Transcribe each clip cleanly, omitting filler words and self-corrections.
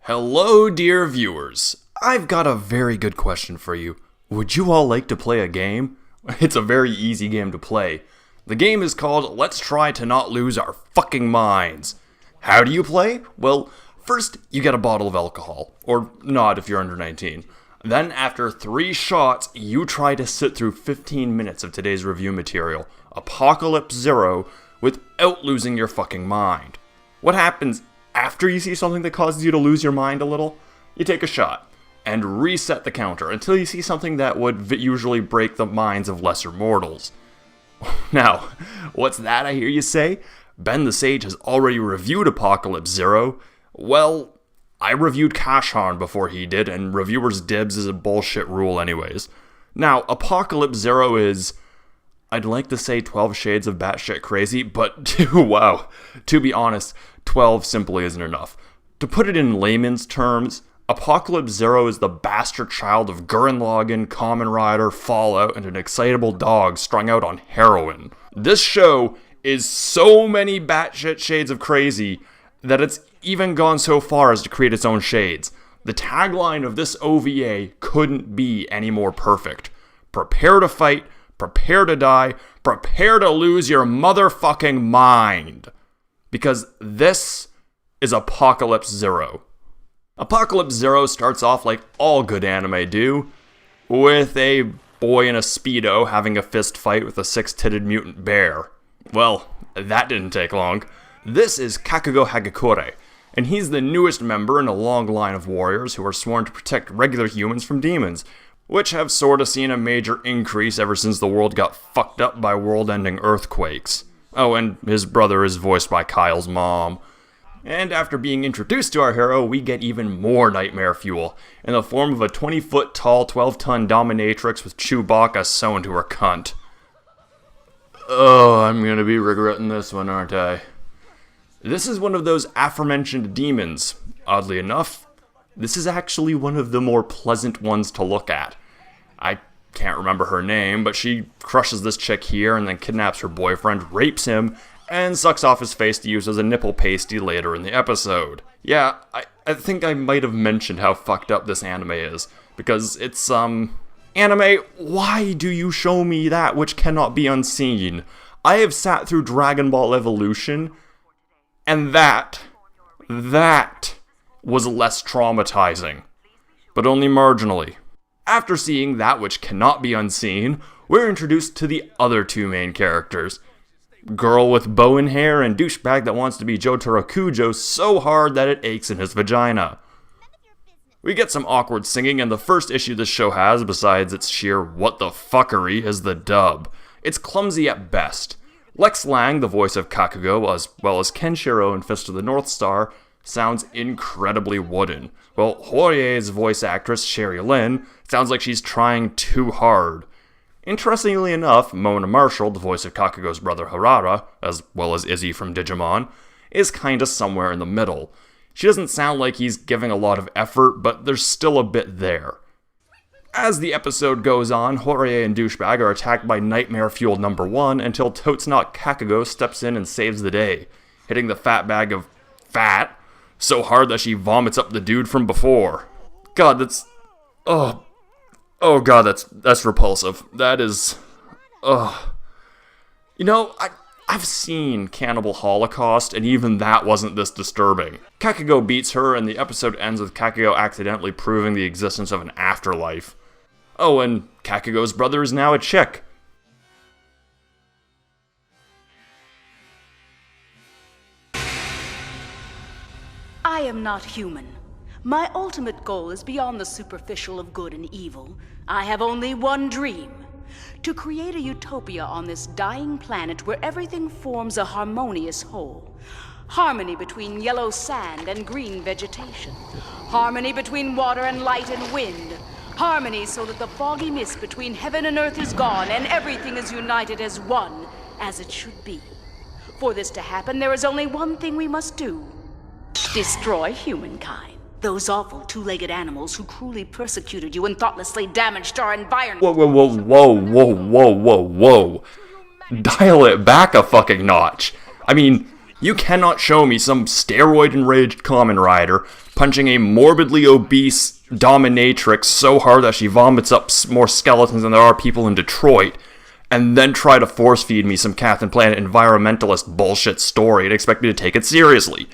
Hello, dear viewers. I've got a very good question for you. Would you all like to play a game? It's a very easy game to play. The game is called Let's Try to Not Lose Our Fucking Minds. How do you play? Well, first you get a bottle of alcohol, or not if you're under 19. Then after 3 shots, you try to sit through 15 minutes of today's review material, Apocalypse Zero, without losing your fucking mind. What happens after you see something that causes you to lose your mind a little? You take a shot and reset the counter until you see something that would usually break the minds of lesser mortals. Now, what's that I hear you say? Ben the Sage has already reviewed Apocalypse Zero. Well, I reviewed Kashan before he did, and reviewers' dibs is a bullshit rule anyways. Now, Apocalypse Zero is, I'd like to say 12 shades of batshit crazy, but wow, to be honest, 12 simply isn't enough. To put it in layman's terms, Apocalypse Zero is the bastard child of Gurren Lagann, Kamen Rider, Fallout, and an excitable dog strung out on heroin. This show is so many batshit shades of crazy that it's even gone so far as to create its own shades. The tagline of this OVA couldn't be any more perfect. Prepare to fight, prepare to die, prepare to lose your motherfucking mind. Because this is Apocalypse Zero. Apocalypse Zero starts off like all good anime do, with a boy in a Speedo having a fist fight with a 6-titted mutant bear. Well, that didn't take long. This is Kakugo Hagakure, and he's the newest member in a long line of warriors who are sworn to protect regular humans from demons, which have sorta seen a major increase ever since the world got fucked up by world-ending earthquakes. Oh, and his brother is voiced by Kyle's mom. And after being introduced to our hero, we get even more nightmare fuel, in the form of a 20-foot tall, 12-ton dominatrix with Chewbacca sewn to her cunt. Oh, I'm gonna be regretting this one, aren't I? This is one of those aforementioned demons. Oddly enough, this is actually one of the more pleasant ones to look at. I can't remember her name, but she crushes this chick here and then kidnaps her boyfriend, rapes him, and sucks off his face to use as a nipple pasty later in the episode. Yeah, I think I might have mentioned how fucked up this anime is, because it's, anime, why do you show me that which cannot be unseen? I have sat through Dragon Ball Evolution, and that was less traumatizing, but only marginally. After seeing that which cannot be unseen, we're introduced to the other 2 main characters. Girl with bow and hair and douchebag that wants to be Jotaro Kujo so hard that it aches in his vagina. We get some awkward singing, and the first issue this show has, besides its sheer what the fuckery, is the dub. It's clumsy at best. Lex Lang, the voice of Kakugo, as well as Kenshiro in Fist of the North Star, sounds incredibly wooden, while Horie's voice actress, Sherry Lynn, sounds like she's trying too hard. Interestingly enough, Mona Marshall, the voice of Kakugo's brother Harada, as well as Izzy from Digimon, is kinda somewhere in the middle. She doesn't sound like he's giving a lot of effort, but there's still a bit there. As the episode goes on, Horie and Douchebag are attacked by Nightmare Fuel number 1 until Totes Not Kakugo steps in and saves the day, hitting the fat bag of fat so hard that she vomits up the dude from before. God, that's... Oh god, that's repulsive. That is... You know, I've seen Cannibal Holocaust, and even that wasn't this disturbing. Kakugo beats her, and the episode ends with Kakugo accidentally proving the existence of an afterlife. Oh, and Kakugo's brother is now a chick. I am not human. My ultimate goal is beyond the superficial of good and evil. I have only one dream: to create a utopia on this dying planet where everything forms a harmonious whole. Harmony between yellow sand and green vegetation. Harmony between water and light and wind. Harmony so that the foggy mist between heaven and earth is gone and everything is united as one, as it should be. For this to happen, there is only one thing we must do: destroy humankind. Those awful 2-legged animals who cruelly persecuted you and thoughtlessly damaged our environment. Whoa. Dial it back a fucking notch. I mean, you cannot show me some steroid-enraged Kamen Rider punching a morbidly obese dominatrix so hard that she vomits up more skeletons than there are people in Detroit, and then try to force feed me some Captain Planet environmentalist bullshit story and expect me to take it seriously.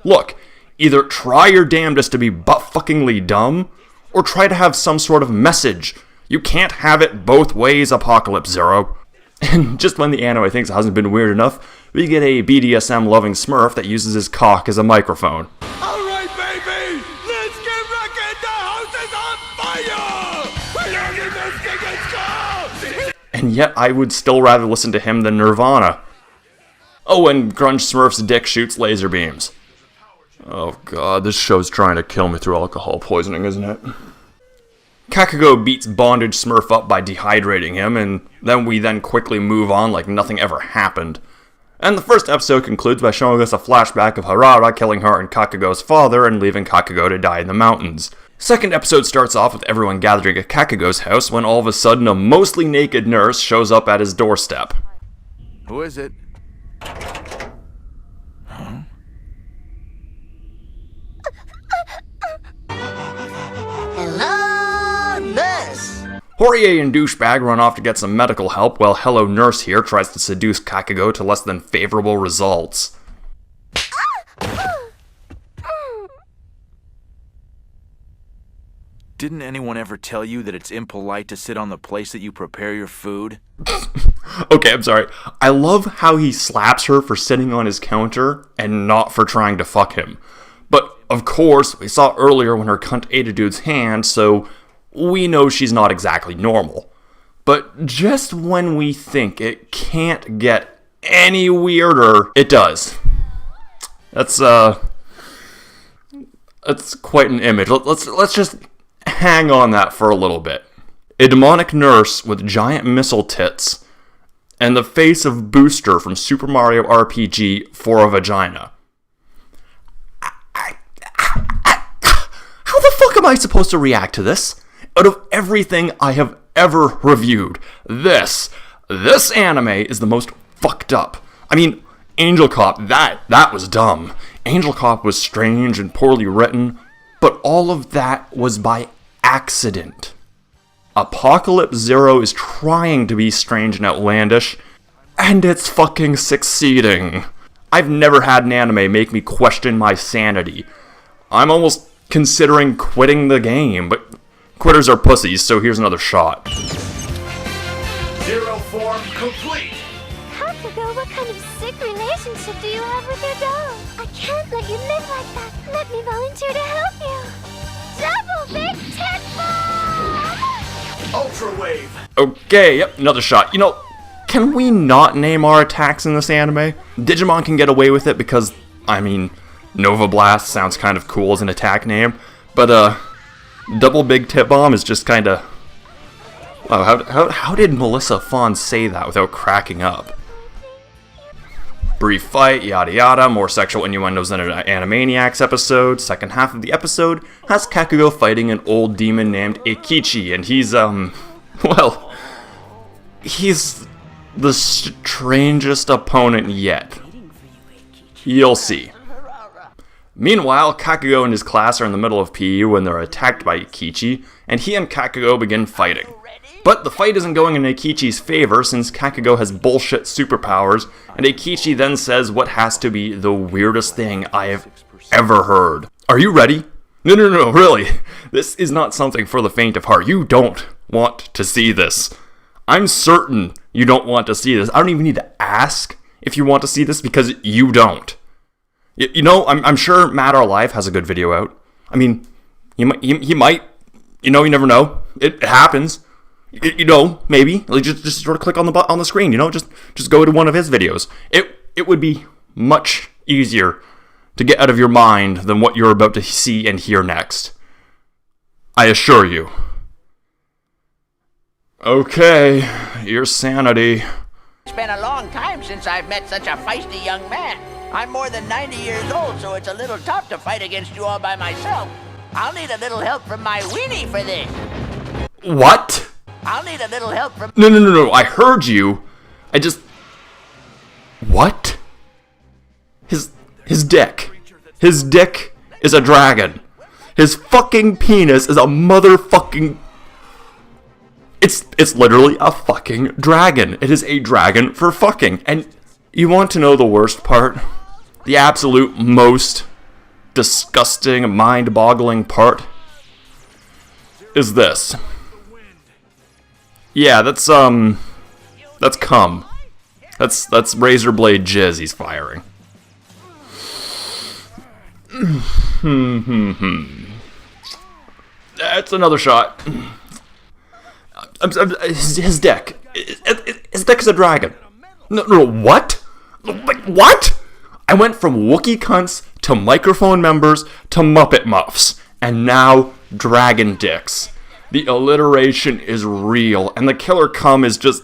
Look, either try your damnedest to be butt-fuckingly dumb, or try to have some sort of message. You can't have it both ways, Apocalypse Zero. And just when the anime thinks it hasn't been weird enough, we get a BDSM-loving Smurf that uses his cock as a microphone. Alright, baby! Let's get wrecking! The house is on fire! We're learning this thing is cold! And yet I would still rather listen to him than Nirvana. Oh, and Grunge Smurf's dick shoots laser beams. Oh god, this show's trying to kill me through alcohol poisoning, isn't it? Kakugo beats Bondage Smurf up by dehydrating him, and then we quickly move on like nothing ever happened. And the first episode concludes by showing us a flashback of Harada killing her and Kakugo's father and leaving Kakugo to die in the mountains. Second episode starts off with everyone gathering at Kakugo's house when all of a sudden a mostly naked nurse shows up at his doorstep. Who is it? Hello, nurse! Horie and Douchebag run off to get some medical help while Hello Nurse here tries to seduce Kakugo to less than favorable results. Didn't anyone ever tell you that it's impolite to sit on the place that you prepare your food? Okay, I'm sorry. I love how he slaps her for sitting on his counter and not for trying to fuck him. But, of course, we saw earlier when her cunt ate a dude's hand, so we know she's not exactly normal. But just when we think it can't get any weirder, it does. That's quite an image. Let's just hang on that for a little bit. A demonic nurse with giant missile tits and the face of Booster from Super Mario RPG for a vagina. How the fuck am I supposed to react to this? Out of everything I have ever reviewed, this anime is the most fucked up. I mean, Angel Cop, that was dumb. Angel Cop was strange and poorly written, but all of that was by accident. Apocalypse Zero is trying to be strange and outlandish, and it's fucking succeeding. I've never had an anime make me question my sanity. I'm almost considering quitting the game, but quitters are pussies, so here's another shot. Zero form complete. Kakugo, what kind of sick relationship do you have with your doll? I can't let you live like that. Let me volunteer to help you. Double big tit ball! Ultra wave. Okay, yep, another shot. You know, can we not name our attacks in this anime? Digimon can get away with it because, I mean, Nova Blast sounds kind of cool as an attack name, but Double Big Tit Bomb is just kind of... Wow, how did Melissa Fawn say that without cracking up? Brief fight, yada yada, more sexual innuendos than an Animaniacs episode. Second half of the episode has Kakugo fighting an old demon named Eikichi, and he's, well, he's the strangest opponent yet. You'll see. Meanwhile, Kakugo and his class are in the middle of PE when they're attacked by Eikichi, and he and Kakugo begin fighting. But the fight isn't going in Eikichi's favor since Kakugo has bullshit superpowers, and Eikichi then says what has to be the weirdest thing I have ever heard. Are you ready? No, really. This is not something for the faint of heart. You don't want to see this. I'm certain you don't want to see this. I don't even need to ask if you want to see this because you don't. You know, I'm sure Matt Our Life has a good video out. I mean, he might, you know, you never know. It happens. You know, maybe. Like, just sort of click on the screen, you know, just go to one of his videos. It would be much easier to get out of your mind than what you're about to see and hear next. I assure you. Okay, your sanity. It's been a long time since I've met such a feisty young man. I'm more than 90 years old, so it's a little tough to fight against you all by myself. I'll need a little help from my weenie for this. What? I'll need a little help from... No, I heard you. I just... What? His dick. His dick is a dragon. His fucking penis is a motherfucking... It's literally a fucking dragon. It is a dragon for fucking. And you want to know the worst part? The absolute most disgusting, mind-boggling part is this. Yeah, that's cum. That's razor blade jizz he's firing. That's another shot. His dick. His dick is a dragon. No, what? What? I went from Wookiee cunts to microphone members to Muppet muffs, and now dragon dicks. The alliteration is real, and the killer cum is just...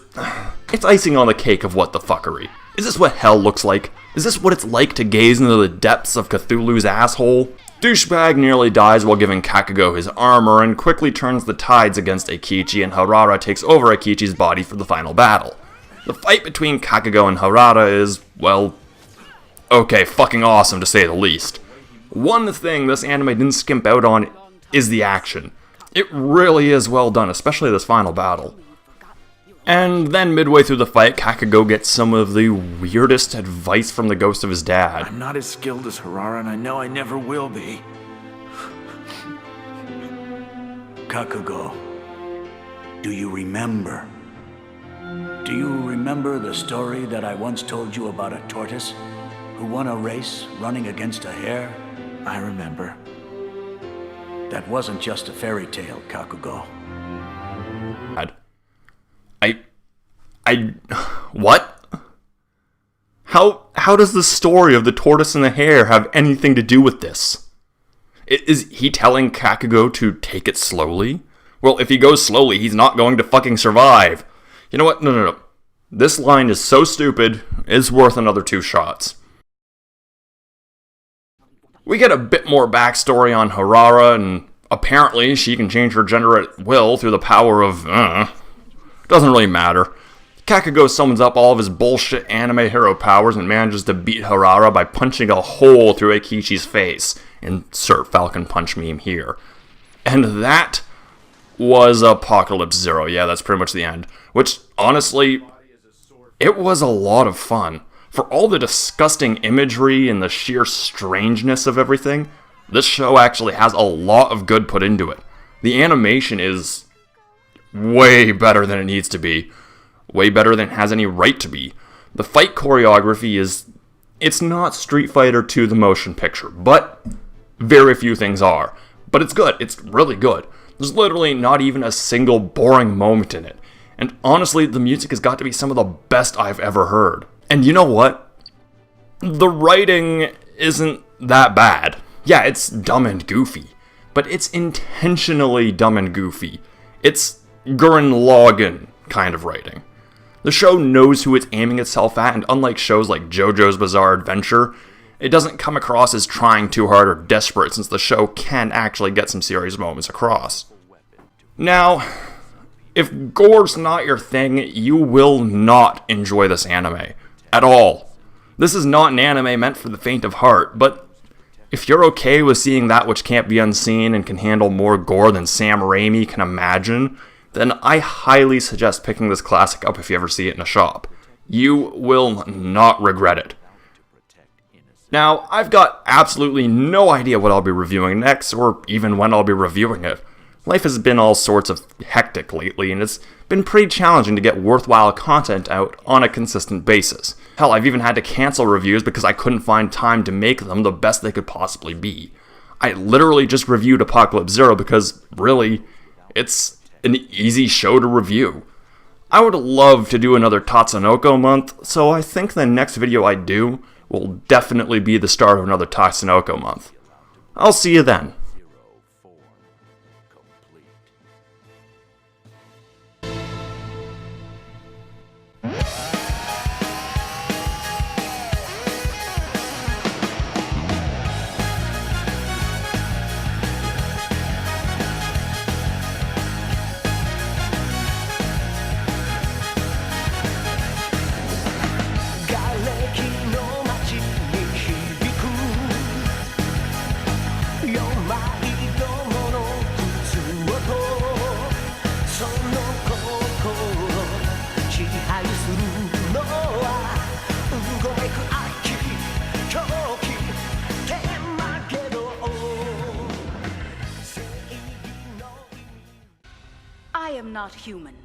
It's icing on the cake of what the fuckery. Is this what hell looks like? Is this what it's like to gaze into the depths of Cthulhu's asshole? Douchebag nearly dies while giving Kakugo his armor and quickly turns the tides against Eikichi, and Harada takes over Eikichi's body for the final battle. The fight between Kakugo and Harada is, well, okay, fucking awesome to say the least. One thing this anime didn't skimp out on is the action. It really is well done, especially this final battle. And then midway through the fight, Kakugo gets some of the weirdest advice from the ghost of his dad. I'm not as skilled as Harara, and I know I never will be. Kakugo, do you remember? Do you remember the story that I once told you about a tortoise who won a race running against a hare? I remember. That wasn't just a fairy tale, Kakugo. What? How does the story of the tortoise and the hare have anything to do with this? Is he telling Kakugo to take it slowly? Well, if he goes slowly, he's not going to fucking survive. You know what? No. This line is so stupid, it's worth another 2 shots. We get a bit more backstory on Harara, and apparently she can change her gender at will through the power of... Doesn't really matter. Kakugo summons up all of his bullshit anime hero powers and manages to beat Harara by punching a hole through Eikichi's face. Insert Falcon Punch meme here. And that was Apocalypse Zero. Yeah, that's pretty much the end. Which, honestly, it was a lot of fun. For all the disgusting imagery and the sheer strangeness of everything, this show actually has a lot of good put into it. The animation is way better than it needs to be. Way better than it has any right to be. The fight choreography is... It's not Street Fighter 2 the motion picture, but very few things are. But it's good. It's really good. There's literally not even a single boring moment in it. And honestly, the music has got to be some of the best I've ever heard. And you know what? The writing isn't that bad. Yeah, it's dumb and goofy. But it's intentionally dumb and goofy. It's Gurren Lagann kind of writing. The show knows who it's aiming itself at, and unlike shows like JoJo's Bizarre Adventure, it doesn't come across as trying too hard or desperate, since the show can actually get some serious moments across. Now, if gore's not your thing, you will not enjoy this anime. At all. This is not an anime meant for the faint of heart, but if you're okay with seeing that which can't be unseen and can handle more gore than Sam Raimi can imagine, then I highly suggest picking this classic up if you ever see it in a shop. You will not regret it. Now, I've got absolutely no idea what I'll be reviewing next, or even when I'll be reviewing it. Life has been all sorts of hectic lately, and it's been pretty challenging to get worthwhile content out on a consistent basis. Hell, I've even had to cancel reviews because I couldn't find time to make them the best they could possibly be. I literally just reviewed Apocalypse Zero because, really, it's an easy show to review. I would love to do another Tatsunoko month, so I think the next video I do will definitely be the start of another Tatsunoko month. I'll see you then. You're my am not human.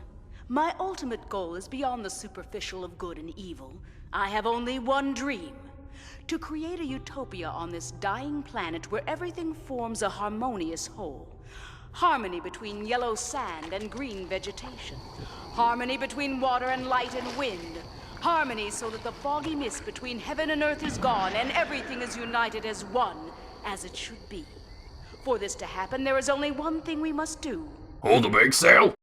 My ultimate goal is beyond the superficial of good and evil. I have only one dream. To create a utopia on this dying planet where everything forms a harmonious whole. Harmony between yellow sand and green vegetation. Harmony between water and light and wind. Harmony so that the foggy mist between heaven and earth is gone and everything is united as one, as it should be. For this to happen, there is only one thing we must do. Hold the bake sale?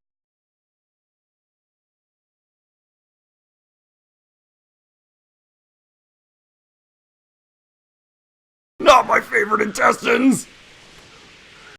Not my favorite intestines!